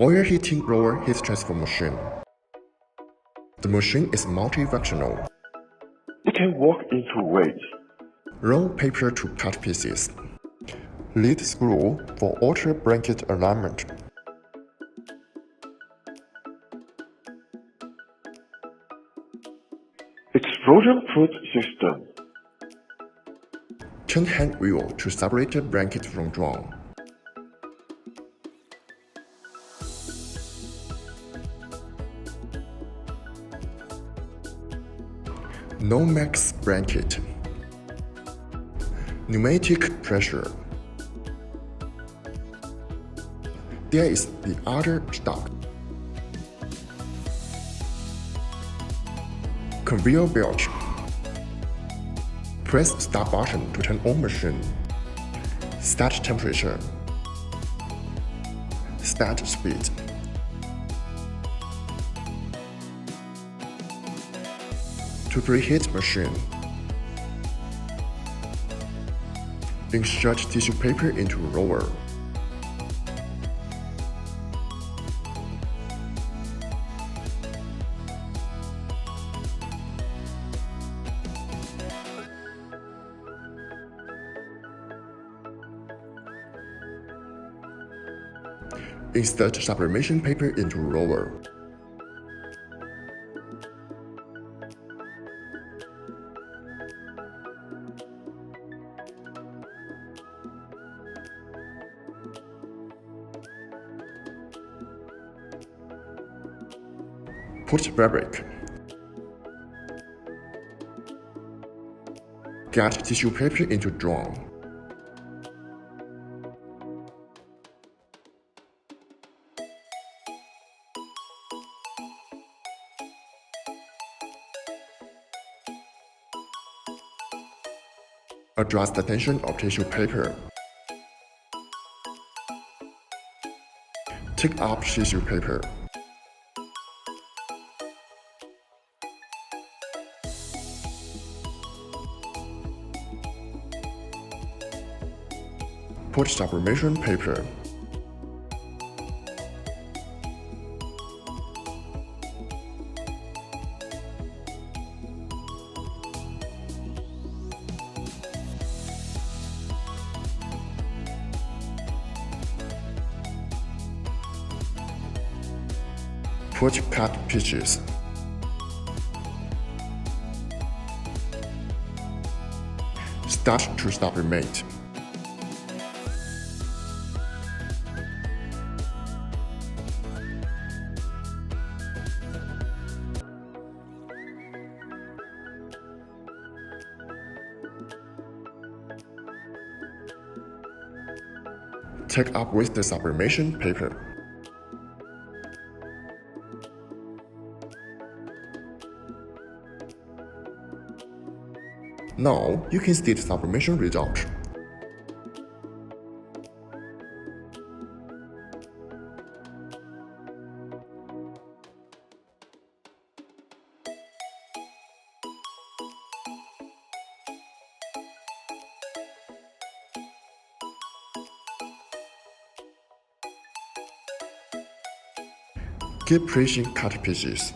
Oil heating roller heat transfer machine. The machine is multifunctional. It can work in two ways. Roll paper to cut pieces. Lead screw for outer blanket alignment. Explosion proof system. Turn hand wheel to separate the blanket from drum. Nomex blanket. Pneumatic pressure. There is the other stock. Conveyor belt. Press start button to turn on machine. Start temperature. Start speed. To preheat machine. Insert tissue paper into roller. Insert sublimation paper into roller. Put fabric. Get tissue paper into drum. Adjust the tension of tissue paper. Take up tissue paper. Put sublimation paper. Put cut pieces. Start to sublimate. Take up with the sublimation paper. Now you can see the sublimation result. Keep pressing cut pieces.